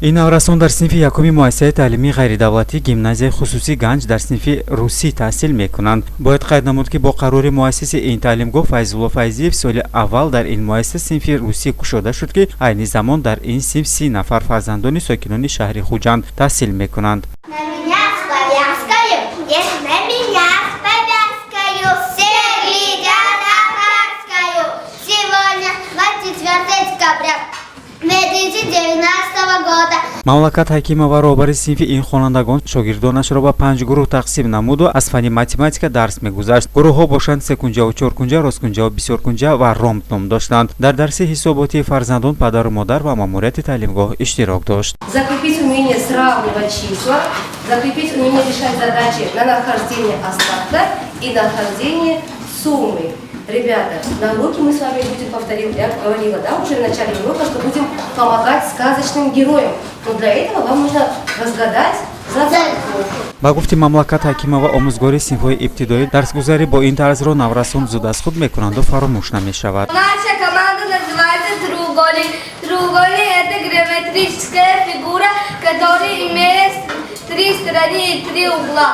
ин наврасон дар синфи якуми муассисаи таълимии ғайридавлатӣ гимназияи хусусии Ганҷ дар синфи русӣ таҳсил мекунанд. Бояд қайд намуд ки бо қарори муассиси ин таълимгоҳ Файзулло Файзиев соли аввал дар ин муассиса синфи русӣ кушода шуд ки айни замон дар ин синф 30 нафар фарзандони сокинони шаҳри Хуҷанд таҳсил мекунанд. Мамлакат Ҳакимова роҳбари синфи ин хонандагон шогирдонашро ба 5 гурӯҳ тақсим намуду аз фанни математика дарс мегузашт. Гурӯҳҳо бошанд секунҷаву чоркунҷа, росткунҷаву бисёркунҷа ва ромб ном доштанд. Дар дарси ҳисоботии фарзандон падару модар ва маъмурияти таълимгоҳ иштирок дошт. Закрепить умение сравнивать числа, закрепить умение решать задачи на нахождение остатка и нахождение суммы. Ребята, на уроке мы с вами будем повторить, я говорила, да, уже в начале урока, что будем помогать сказочным героям. Но для этого вам нужно разгадать загадку. Ба гуфти Мамлакат Ҳакимова омӯзгори синфҳои ибтидоӣ дарсгузарӣ бо ин тарзро наврасон зуд аз худ мекунанду фаромӯш намешавад. Наша команда называется треугольник. Треугольник – это геометрическая фигура, которая имеет 3 стороны и 3 угла.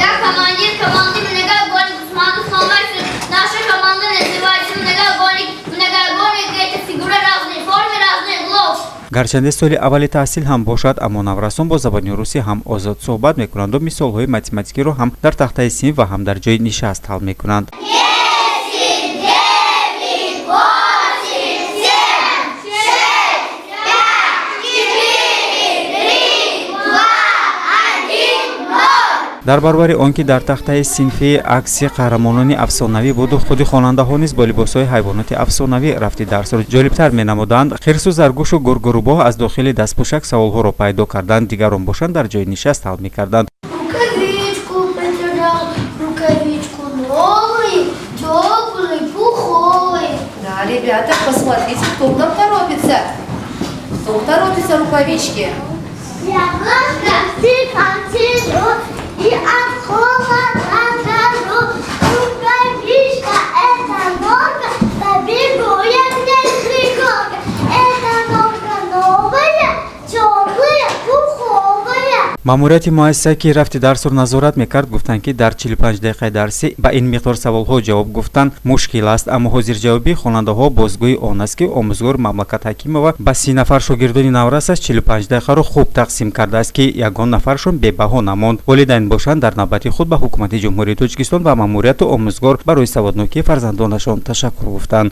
Я командир команды многоугольник Усманов Салмайсов. Наша команда называется многоугольник. Многоугольник – это фигура разной формы, разных углов. Гарчанде соли аввали таҳсил ҳам бошад, аммо наврасон бо забони русӣ ҳам озод суҳбат мекунанду мисолҳои математикиро ҳам дар тахтаи синф ва ҳам дар ҷои нишаст ҳал мекунанд. дар баробари он ки дар тахтаи синфи акси қаҳрамонони афсонавӣ буду, худи хонандаҳо низ бо либосҳои ҳайвоноти афсонавӣ рафти дарсро ҷолибтар менамуданд. Хирсу Заргушу Гургурубоҳ аз дохили дастпӯшак саволҳоро пайдо карданд, дигарон бошанд дар ҷои нишаст ҳал мекарданд. Рукавичку потерял, рукавичку новую, теплый, пуховый. Да, ребята, посмотрите, кто к нам торопится. Кто торопится рукавички? Я и от холода дрожу. Рукавичка – это норка, побегу я к ней пригорка. Это норка новая, теплая, пуховая. маъмурияти муассиса ки рафти дарсро назорат мекард гуфтанд ки дар 45 дақиқаи дарсӣ ба ин миқдор саволҳо ҷавоб гуфтан мушкил аст, аммо ҳозирҷавобии хонандаҳо бозгӯи он аст ки омӯзгор Мамлакат Ҳакимова ба 30 нафар шогирдони наврасаш 45 дақиқаро хуб тақсим кардааст ки ягон нафаршон бебаҳо намонд. Волидайн бошанд дар навбати худ ба ҳукумати ҷумҳурии Тоҷикистон ва маъмурияту омӯзгор барои саводнокии фарзандонашон ташаккур гуфтанд.